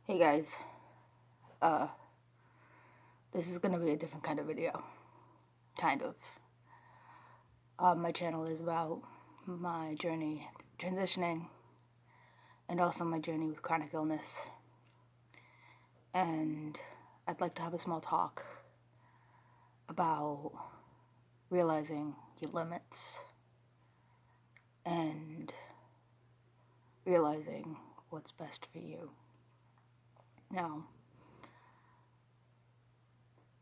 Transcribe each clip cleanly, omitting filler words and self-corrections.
Hey guys, uh, this is gonna be a different kind of video. Kind of. My channel is about my journey transitioning and also my journey with chronic illness. And I'd like to have a small talk about realizing your limits and realizing what's best for you. Now,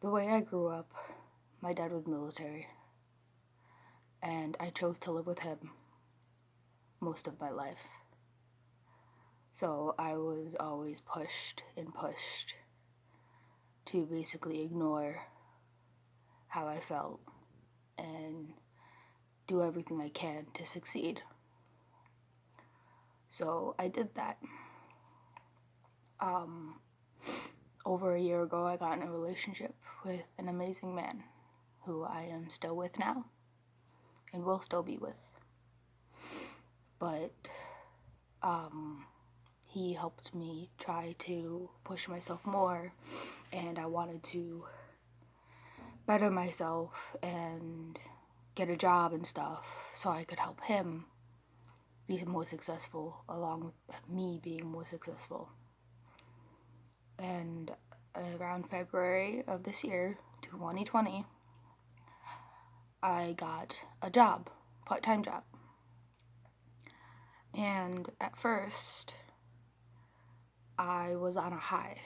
the way I grew up, my dad was military, and I chose to live with him most of my life. So I was always pushed and pushed to basically ignore how I felt and do everything I can to succeed. So I did that. Over a year ago, I got in a relationship with an amazing man who I am still with now and will still be with. But he helped me try to push myself more, and I wanted to better myself and get a job and stuff so I could help him be more successful along with me being more successful. And around February of this year, 2020, I got a job, part-time job. And at first, I was on a high.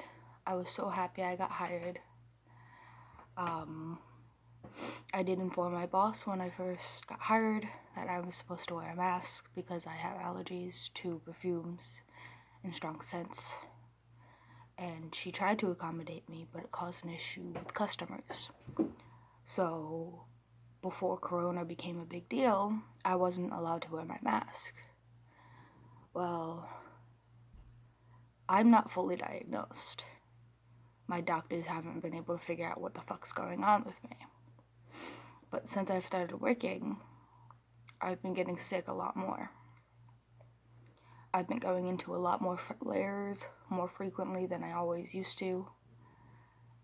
I was so happy I got hired. I did inform my boss when I first got hired that I was supposed to wear a mask because I have allergies to perfumes and strong scents. And she tried to accommodate me, but it caused an issue with customers. So before Corona became a big deal, I wasn't allowed to wear my mask. Well, I'm not fully diagnosed. My doctors haven't been able to figure out what the fuck's going on with me. But since I've started working, I've been getting sick a lot more. I've been going into a lot more layers more frequently than I always used to.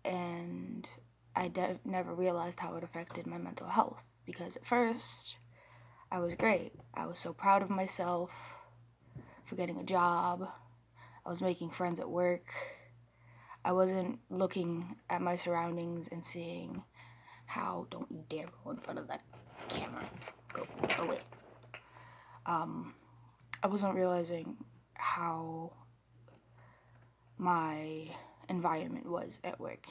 And I never realized how it affected my mental health. Because at first, I was great. I was so proud of myself for getting a job. I was making friends at work. I wasn't looking at my surroundings and seeing how, don't you dare go in front of that camera. Go away. I wasn't realizing how my environment was at work.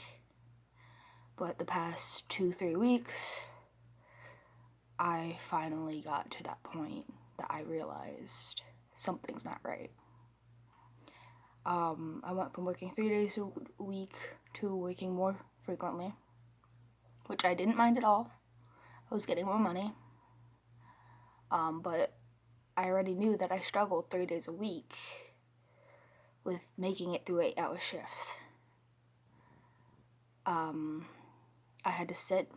But the past 2-3 weeks, I finally got to that point that I realized something's not right. I went from working 3 days a week to working more frequently, which I didn't mind at all. I was getting more money. But I already knew that I struggled 3 days a week with making it through 8-hour shifts. I had to sit.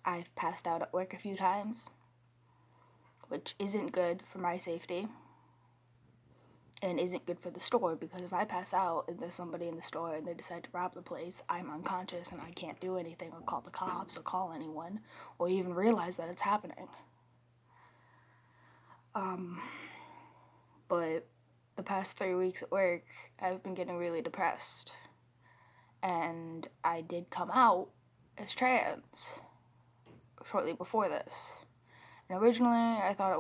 I've passed out at work a few times, which isn't good for my safety and isn't good for the store, because if I pass out and there's somebody in the store and they decide to rob the place, I'm unconscious and I can't do anything or call the cops or call anyone or even realize that it's happening. But the past 3 weeks at work, I've been getting really depressed. And I did come out as trans shortly before this. And originally, I thought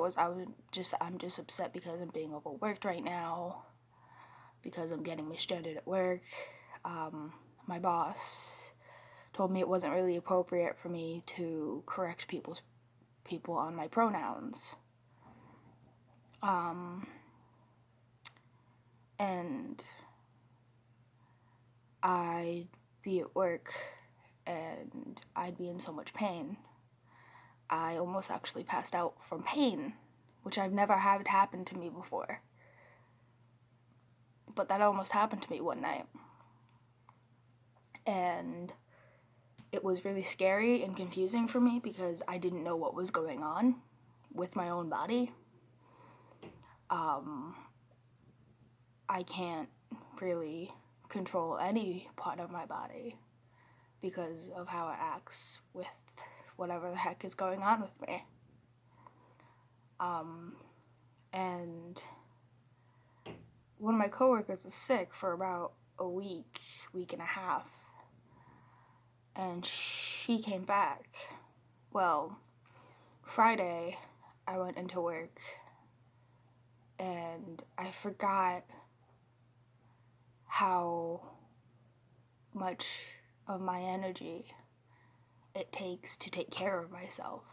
I'm just upset because I'm being overworked right now, because I'm getting mistreated at work. My boss told me it wasn't really appropriate for me to correct people on my pronouns. And I'd be at work and I'd be in so much pain. I almost actually passed out from pain, which I've never had happen to me before. But that almost happened to me one night. And it was really scary and confusing for me because I didn't know what was going on with my own body. I can't really control any part of my body because of how it acts with whatever the heck is going on with me. And one of my coworkers was sick for about a week and a half, and she came back. Well, Friday, I went into work, and I forgot how much of my energy it takes to take care of myself,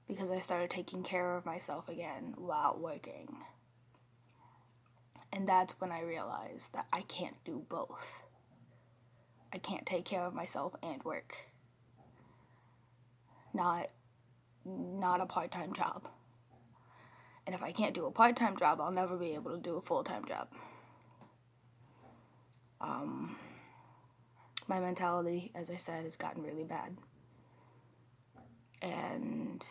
because I started taking care of myself again while working. And that's when I realized that I can't do both. I can't take care of myself and work. Not a part-time job. And if I can't do a part-time job, I'll never be able to do a full-time job. My mentality, as I said, has gotten really bad. And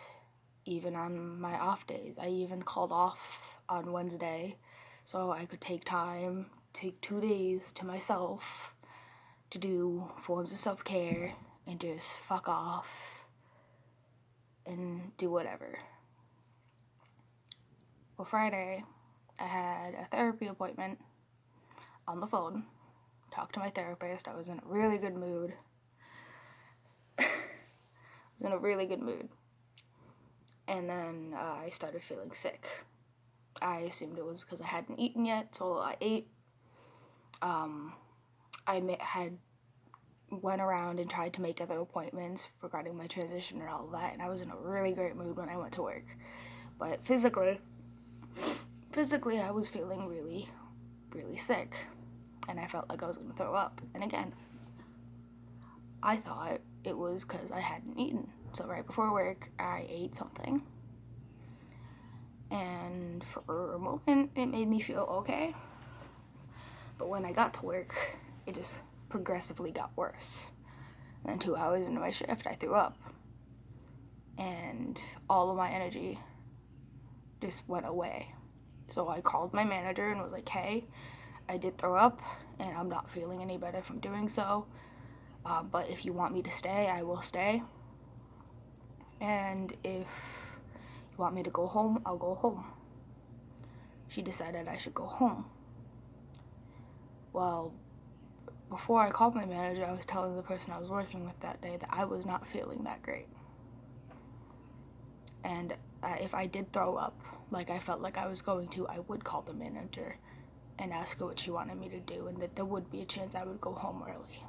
even on my off days, I even called off on Wednesday so I could take 2 days to myself to do forms of self-care and just fuck off and do whatever. Well, Friday, I had a therapy appointment on the phone. Talked to my therapist. I was in a really good mood. And then I started feeling sick. I assumed it was because I hadn't eaten yet, so I ate. I went around and tried to make other appointments regarding my transition and all of that, and I was in a really great mood when I went to work. But physically, I was feeling really, really sick, and I felt like I was going to throw up. And again, I thought it was because I hadn't eaten. So right before work, I ate something, and for a moment, it made me feel okay. But when I got to work, it just progressively got worse. And then 2 hours into my shift, I threw up. And all of my energy just went away. So I called my manager and was like, hey, I did throw up, and I'm not feeling any better from doing so. But if you want me to stay, I will stay. And if you want me to go home, I'll go home. She decided I should go home. Well, before I called my manager, I was telling the person I was working with that day that I was not feeling that great. And if I did throw up, like I felt like I was going to, I would call the manager and ask her what she wanted me to do, and that there would be a chance I would go home early.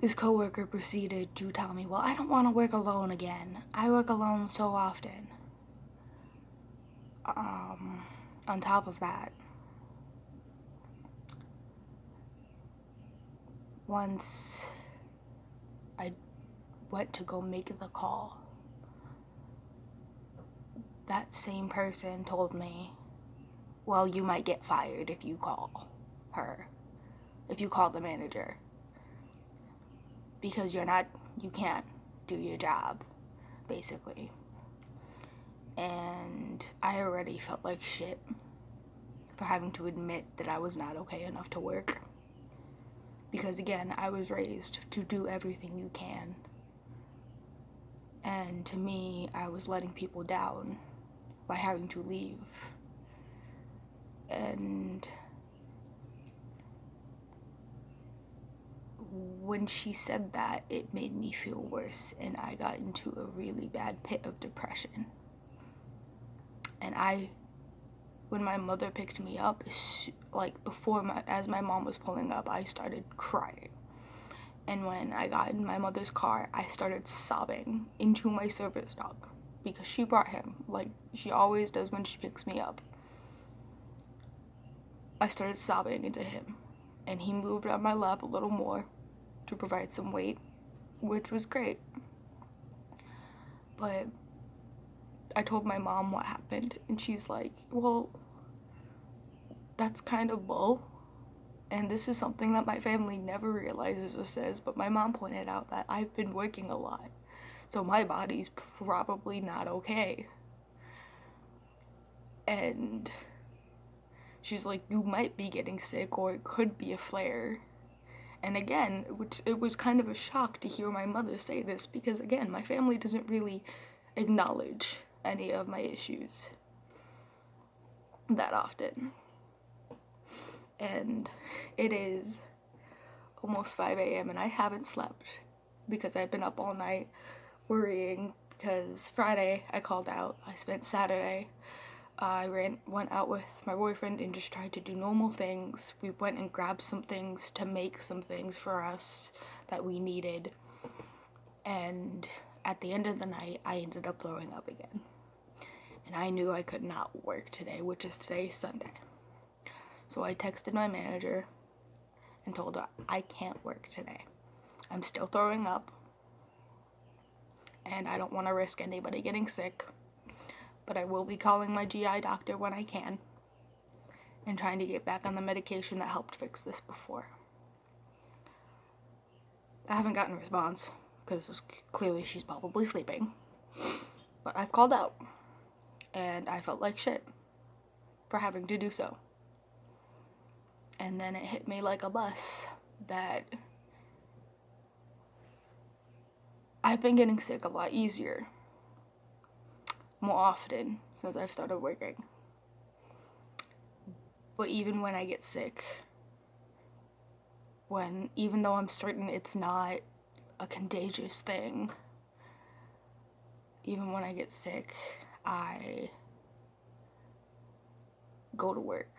This coworker proceeded to tell me, well, I don't want to work alone again. I work alone so often. On top of that, once I went to go make the call, that same person told me, well, you might get fired if you call the manager, because you can't do your job, basically. And I already felt like shit for having to admit that I was not okay enough to work. Because again, I was raised to do everything you can. And to me, I was letting people down by having to leave. And when she said that, it made me feel worse, and I got into a really bad pit of depression. And when my mother picked me up, as my mom was pulling up, I started crying. And when I got in my mother's car, I started sobbing into my service dog, because she brought him, like she always does when she picks me up. I started sobbing into him, and he moved on my lap a little more to provide some weight, which was great. But I told my mom what happened, and she's like, well, that's kind of bull. And this is something that my family never realizes or says, but my mom pointed out that I've been working a lot, so my body's probably not okay. And She's like, you might be getting sick, or it could be a flare. And again, it was kind of a shock to hear my mother say this, because again, my family doesn't really acknowledge any of my issues that often. And it is almost 5 a.m. and I haven't slept because I've been up all night worrying, because Friday I called out. I spent Saturday, I went out with my boyfriend and just tried to do normal things. We went and grabbed some things to make some things for us that we needed. And at the end of the night, I ended up throwing up again. And I knew I could not work today, which is today, Sunday. So I texted my manager and told her I can't work today. I'm still throwing up, and I don't want to risk anybody getting sick, but I will be calling my GI doctor when I can and trying to get back on the medication that helped fix this before. I haven't gotten a response because clearly she's probably sleeping, but I've called out, and I felt like shit for having to do so. And then it hit me like a bus that I've been getting sick a lot easier, more often since I've started working. But even when I get sick, even though I'm certain it's not a contagious thing, even when I get sick, I go to work.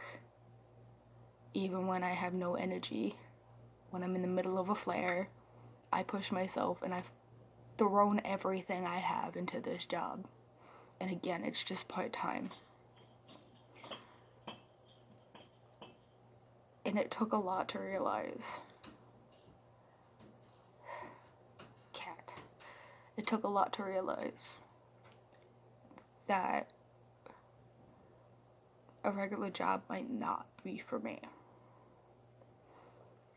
Even when I have no energy, when I'm in the middle of a flare, I push myself, and I've thrown everything I have into this job. And again, it's just part-time. And it took a lot to realize. It took a lot to realize that a regular job might not be for me.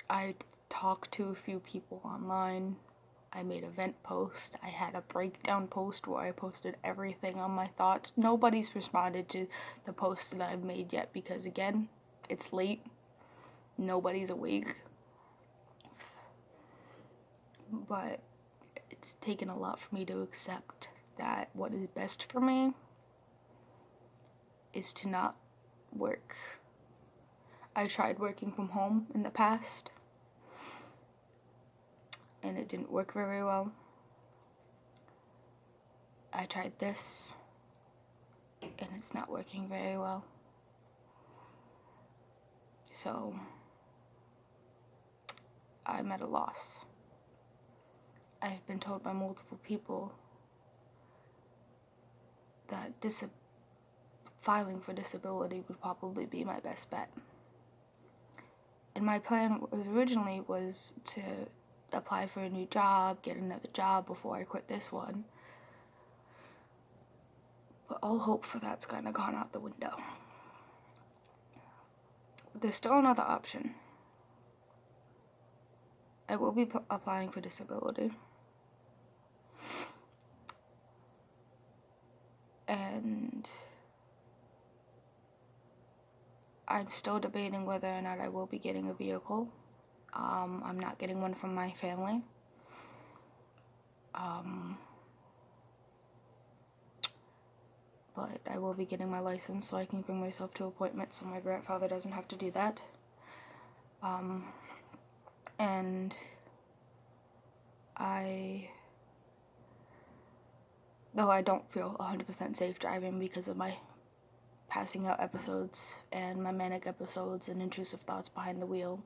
I talked to a few people online. I made a vent post. I had a breakdown post where I posted everything on my thoughts. Nobody's responded to the posts that I've made yet because, again, it's late. Nobody's awake. But it's taken a lot for me to accept that what is best for me is to not work. I tried working from home in the past, and it didn't work very well. I tried this, and it's not working very well. So I'm at a loss. I've been told by multiple people that filing for disability would probably be my best bet. And my plan originally was to apply for a new job, get another job before I quit this one. But all hope for that's kind of gone out the window. But there's still another option. I will be applying for disability. And I'm still debating whether or not I will be getting a vehicle. I'm not getting one from my family. But I will be getting my license so I can bring myself to appointments so my grandfather doesn't have to do that. And though I don't feel 100% safe driving because of my passing out episodes and my manic episodes and intrusive thoughts behind the wheel,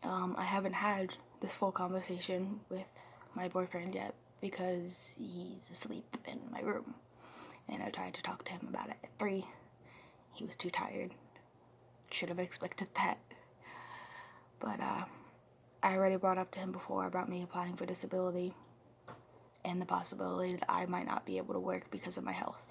I haven't had this full conversation with my boyfriend yet because he's asleep in my room. And I tried to talk to him about it at 3. He was too tired. Should have expected that. But I already brought up to him before about me applying for disability and the possibility that I might not be able to work because of my health.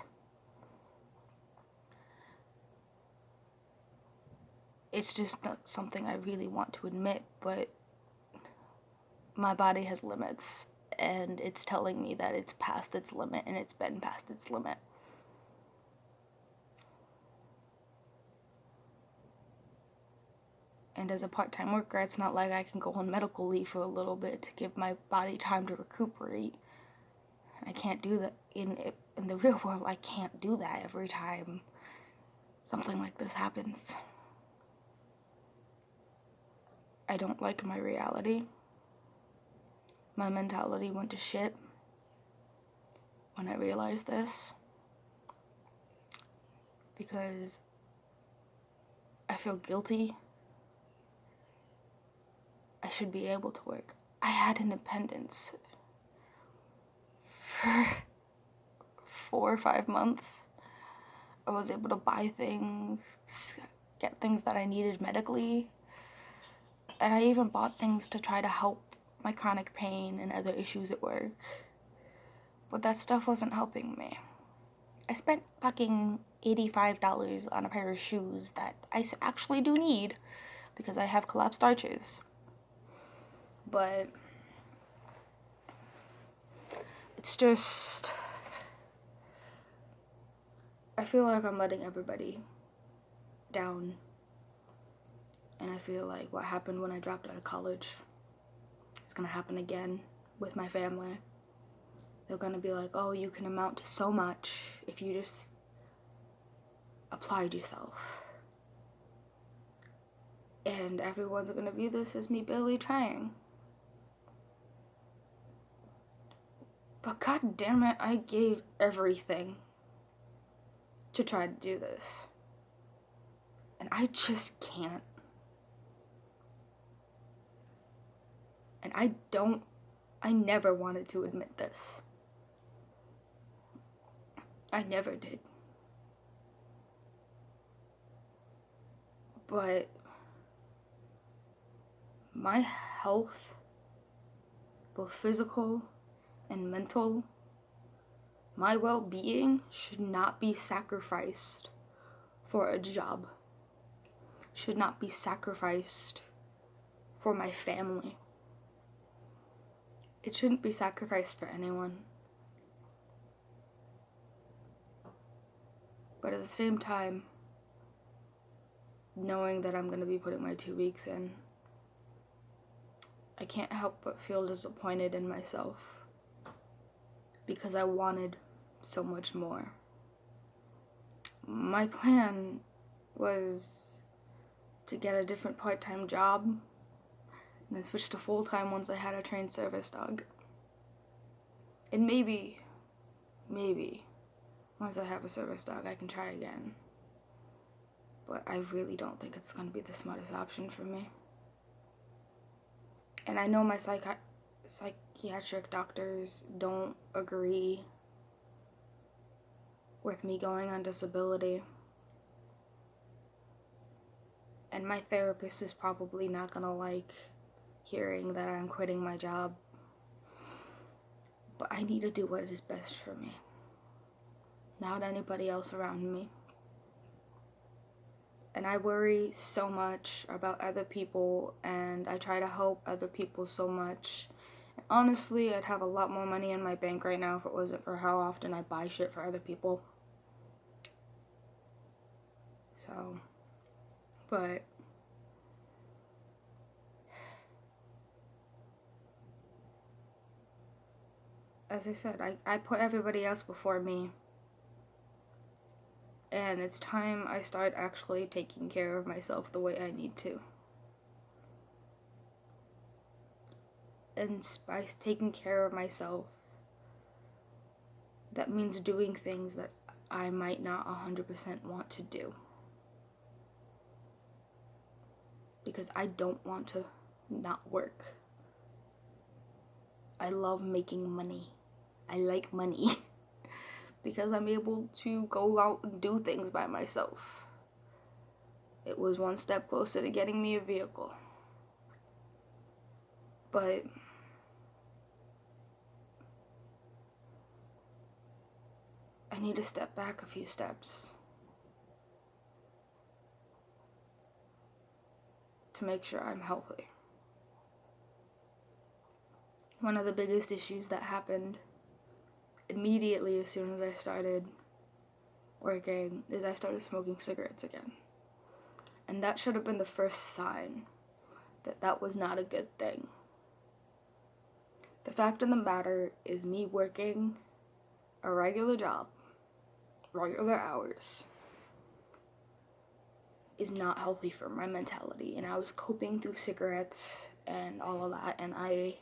It's just not something I really want to admit, but my body has limits, and it's telling me that it's past its limit, and it's been past its limit. And as a part-time worker, it's not like I can go on medical leave for a little bit to give my body time to recuperate. I can't do that in the real world. I can't do that every time something like this happens. I don't like my reality. My mentality went to shit when I realized this, because I feel guilty. I should be able to work. I had independence for 4 or 5 months. I was able to buy things, get things that I needed medically, and I even bought things to try to help my chronic pain and other issues at work. But that stuff wasn't helping me. I spent fucking $85 on a pair of shoes that I actually do need because I have collapsed arches. But it's just, I feel like I'm letting everybody down. And I feel like what happened when I dropped out of college is gonna happen again with my family. They're gonna be like, oh, you can amount to so much if you just applied yourself. And everyone's gonna view this as me barely trying. But god damn it, I gave everything to try to do this. And I just can't. And I never wanted to admit this. I never did. But my health, both physical and mental, my well-being should not be sacrificed for a job. Should not be sacrificed for my family. It shouldn't be sacrificed for anyone. But at the same time, knowing that I'm going to be putting my 2 weeks in, I can't help but feel disappointed in myself because I wanted so much more. My plan was to get a different part-time job and then switch to full-time once I had a trained service dog. And maybe, once I have a service dog, I can try again. But I really don't think it's going to be the smartest option for me. And I know my psychiatric doctors don't agree with me going on disability. And my therapist is probably not going to like hearing that I'm quitting my job. But I need to do what is best for me, not anybody else around me. And I worry so much about other people, and I try to help other people so much. And honestly, I'd have a lot more money in my bank right now if it wasn't for how often I buy shit for other people. So, but as I said, I put everybody else before me. And it's time I start actually taking care of myself the way I need to. And by taking care of myself, that means doing things that I might not 100% want to do. Because I don't want to not work. I love making money. I like money. Because I'm able to go out and do things by myself. It was one step closer to getting me a vehicle. But I need to step back a few steps to make sure I'm healthy. One of the biggest issues that happened immediately as soon as I started working is I started smoking cigarettes again. And that should have been the first sign that that was not a good thing. The fact of the matter is me working a regular job, regular hours, is not healthy for my mentality. And I was coping through cigarettes and all of that. And I'm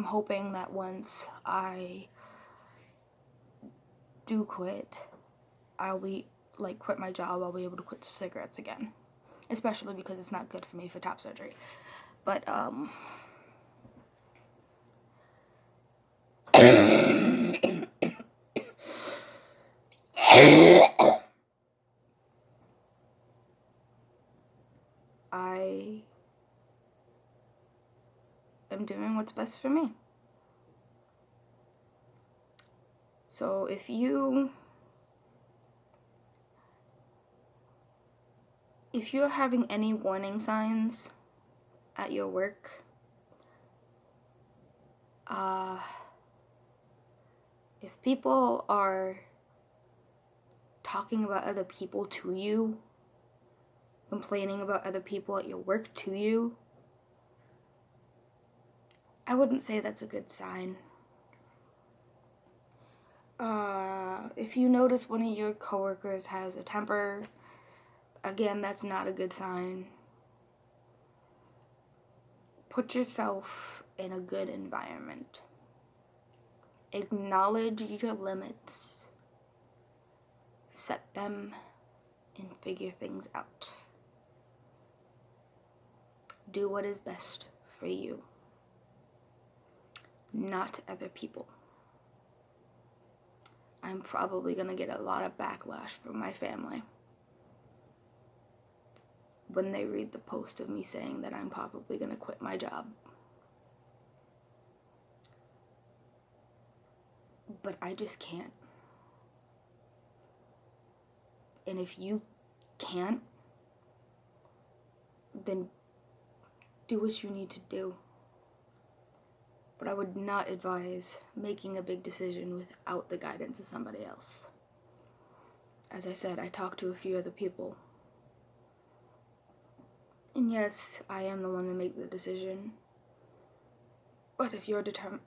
hoping that once I do quit, I'll be, quit my job, I'll be able to quit cigarettes again. Especially because it's not good for me for top surgery. But, I am doing what's best for me. So if you're having any warning signs at your work, if people are talking about other people to you, complaining about other people at your work to you, I wouldn't say that's a good sign. If you notice one of your coworkers has a temper, again, that's not a good sign. Put yourself in a good environment. Acknowledge your limits. Set them and figure things out. Do what is best for you, not other people. I'm probably gonna get a lot of backlash from my family when they read the post of me saying that I'm probably gonna quit my job. But I just can't. And if you can't, then do what you need to do. But I would not advise making a big decision without the guidance of somebody else. As I said, I talked to a few other people. And yes, I am the one to make the decision. But if you're determined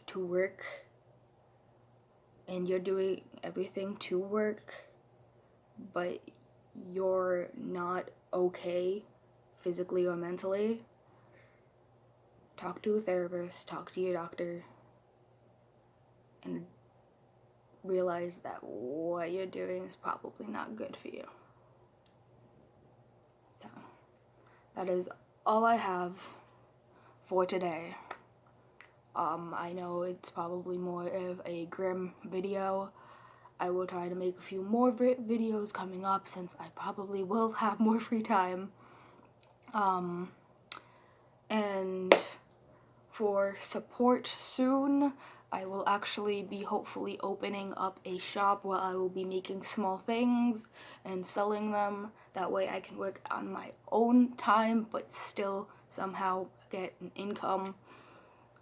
to work and you're doing everything to work, but you're not okay physically or mentally, talk to a therapist, talk to your doctor, and realize that what you're doing is probably not good for you. So, that is all I have for today. I know it's probably more of a grim video. I will try to make a few more videos coming up since I probably will have more free time. And for support soon, I will actually be hopefully opening up a shop where I will be making small things and selling them. That way I can work on my own time but still somehow get an income.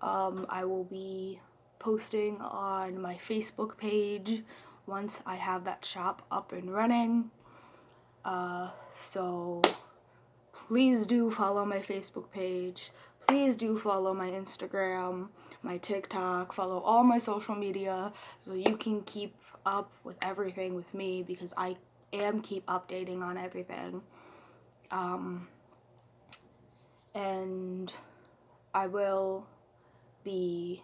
I will be posting on my Facebook page once I have that shop up and running. So please do follow my Facebook page. Please do follow my Instagram, my TikTok, follow all my social media so you can keep up with everything with me, because I am keep updating on everything. And I will be,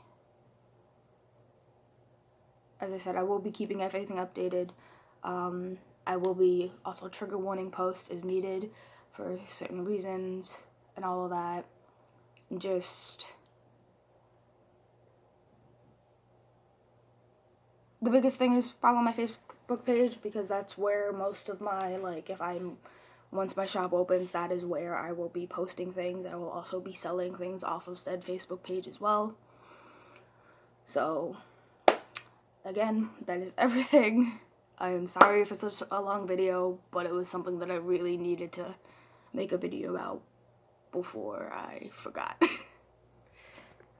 as I said, I will be keeping everything updated. I will be also trigger warning posts as needed for certain reasons and all of that. Just the biggest thing is follow my Facebook page, because that's where most of my, once my shop opens, that is where I will be posting things. I will also be selling things off of said Facebook page as well. So, again, that is everything. I am sorry for such a long video, but it was something that I really needed to make a video about before I forgot.